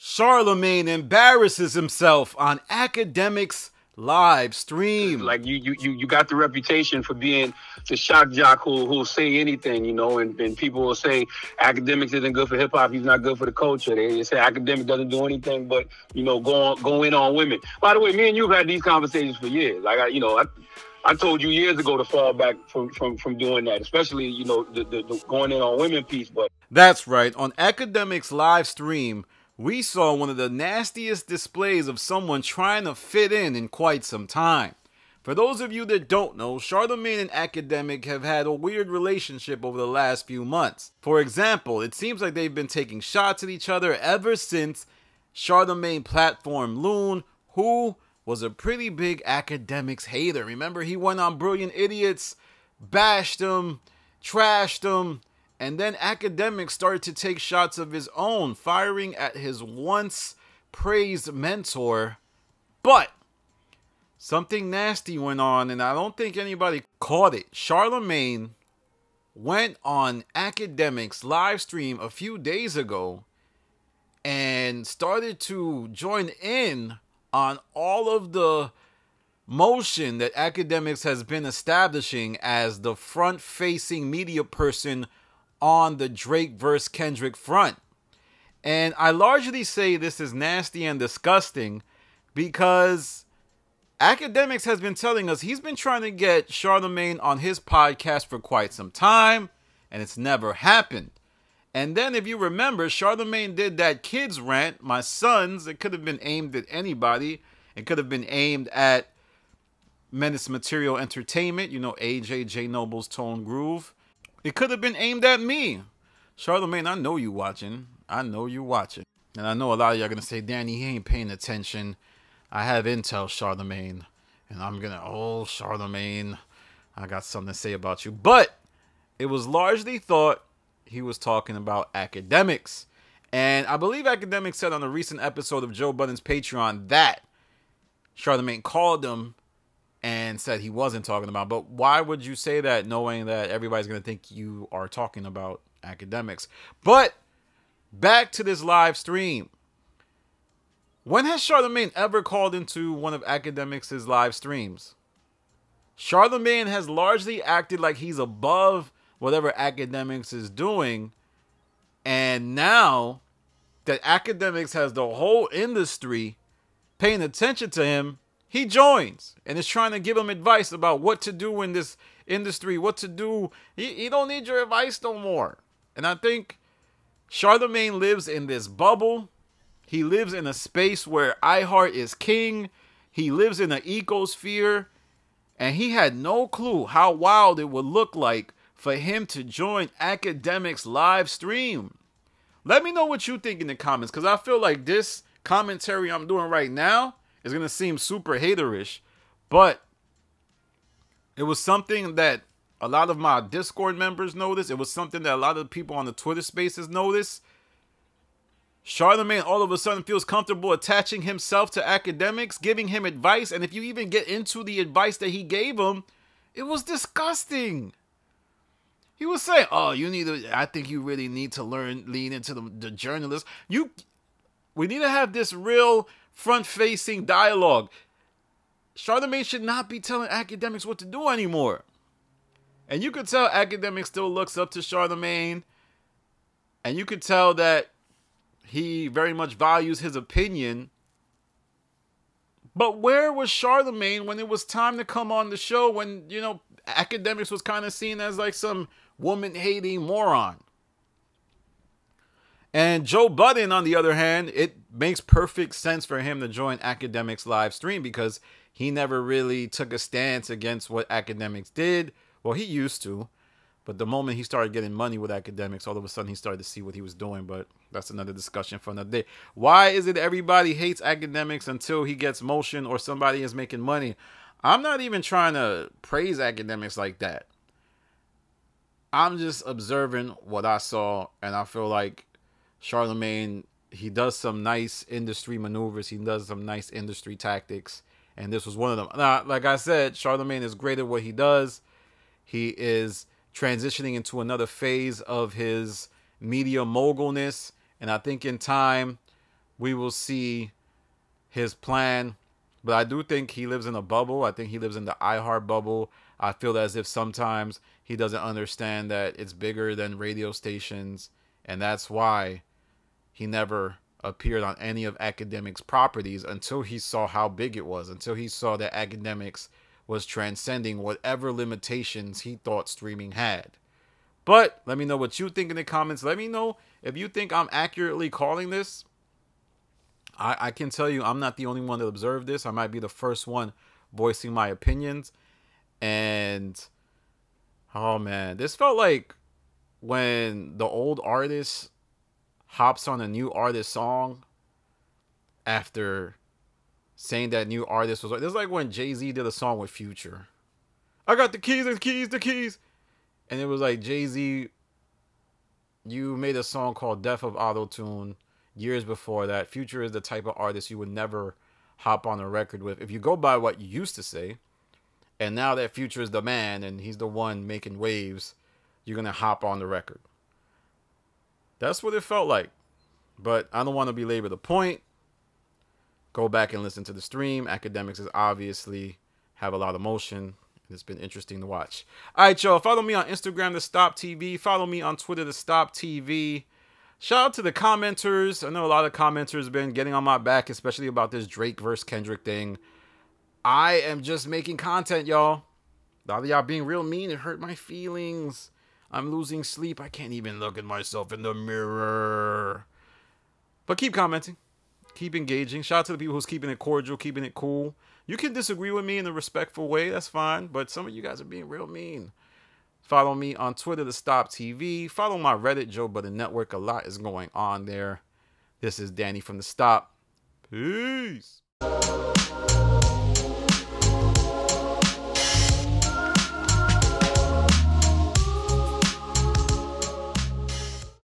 Charlamagne embarrasses himself on Akademiks live stream. Like you got the reputation for being the shock jock who'll say anything, you know, and people will say Akademiks isn't good for hip hop, he's not good for the culture. They say Akademiks doesn't do anything but, you know, go in on women. By the way, me and you've had these conversations for years. Like I told you years ago to fall back from doing that, especially, you know, the going in on women piece. But that's right. On Akademiks live stream, we saw one of the nastiest displays of someone trying to fit in quite some time. For those of you that don't know, Charlamagne and Akademiks have had a weird relationship over the last few months. For example, it seems like they've been taking shots at each other ever since Charlamagne platform Loon, who was a pretty big Akademiks hater. Remember, he went on Brilliant Idiots, bashed him, trashed him, and then Akademiks started to take shots of his own, firing at his once praised mentor. But something nasty went on, and I don't think anybody caught it. Charlamagne went on Akademiks live stream a few days ago and started to join in on all of the motion that Akademiks has been establishing as the front-facing media person on the Drake vs. Kendrick front. And I largely say this is nasty and disgusting because Akademiks has been telling us he's been trying to get Charlamagne on his podcast for quite some time, and it's never happened. And then if you remember, Charlamagne did that kids rant, my sons. It could have been aimed at anybody. It could have been aimed at Menace Material Entertainment, you know, AJ, J Noble's Tone Groove. It could have been aimed at me. Charlamagne, I know you watching. I know you watching. And I know a lot of y'all going to say, Danny, he ain't paying attention. I have intel, Charlamagne. And I'm going to, oh, Charlamagne, I got something to say about you. But it was largely thought he was talking about Akademiks. And I believe Akademiks said on a recent episode of Joe Budden's Patreon that Charlamagne called him and said he wasn't talking about. But why would you say that knowing that everybody's going to think you are talking about Akademiks? But back to this live stream. When has Charlamagne ever called into one of Akademiks' live streams? Charlamagne has largely acted like he's above whatever Akademiks is doing. And now that Akademiks has the whole industry paying attention to him, he joins and is trying to give him advice about what to do in this industry, what to do. He don't need your advice no more. And I think Charlamagne lives in this bubble. He lives in a space where iHeart is king. He lives in an ecosphere. And he had no clue how wild it would look like for him to join Akademiks live stream. Let me know what you think in the comments, because I feel like this commentary I'm doing right now is going to seem super haterish, but it was something that a lot of my Discord members noticed. It was something that a lot of people on the Twitter spaces noticed. Charlamagne all of a sudden feels comfortable attaching himself to Akademiks, giving him advice, and if you even get into the advice that he gave him, it was disgusting. He was saying, oh, I think you really need to lean into the journalist. We need to have this real front-facing dialogue. Charlamagne should not be telling Akademiks what to do anymore. And you could tell Akademiks still looks up to Charlamagne. And you could tell that he very much values his opinion. But where was Charlamagne when it was time to come on the show, when, you know, Akademiks was kind of seen as like some woman-hating moron? And Joe Budden, on the other hand, it makes perfect sense for him to join Akademiks live stream because he never really took a stance against what Akademiks did. Well, he used to. But the moment he started getting money with Akademiks, all of a sudden he started to see what he was doing. But that's another discussion for another day. Why is it everybody hates Akademiks until he gets motion or somebody is making money? I'm not even trying to praise Akademiks like that. I'm just observing what I saw, and I feel like Charlamagne, he does some nice industry maneuvers. He does some nice industry tactics, and this was one of them. Now, like I said, Charlamagne is great at what he does. He is transitioning into another phase of his media mogulness, and I think in time, we will see his plan. But I do think he lives in a bubble. I think he lives in the iHeart bubble. I feel as if sometimes he doesn't understand that it's bigger than radio stations. And that's why he never appeared on any of Akademiks' properties until he saw how big it was. Until he saw that Akademiks was transcending whatever limitations he thought streaming had. But let me know what you think in the comments. Let me know if you think I'm accurately calling this. I can tell you I'm not the only one that observed this. I might be the first one voicing my opinions. And, oh man, this felt like when the old artist hops on a new artist song after saying that new artist was like, this is like when Jay-Z did a song with Future. I got the keys, the keys, the keys. And it was like, Jay-Z, you made a song called Death of Auto-Tune years before that. Future is the type of artist you would never hop on a record with if you go by what you used to say. And now that Future is the man and he's the one making waves, you're going to hop on the record. That's what it felt like. But I don't want to belabor the point. Go back and listen to the stream. Akademiks is obviously have a lot of motion. It's been interesting to watch. All right, y'all. Follow me on Instagram, The Stop TV. Follow me on Twitter, The Stop TV. Shout out to the commenters. I know a lot of commenters have been getting on my back, especially about this Drake versus Kendrick thing. I am just making content, y'all. A lot of y'all being real mean. It hurt my feelings. I'm losing sleep. I can't even look at myself in the mirror. But keep commenting. Keep engaging. Shout out to the people who's keeping it cordial, keeping it cool. You can disagree with me in a respectful way. That's fine. But some of you guys are being real mean. Follow me on Twitter, The Stop TV. Follow my Reddit, Joe Budden Network. A lot is going on there. This is Danny from The Stop. Peace.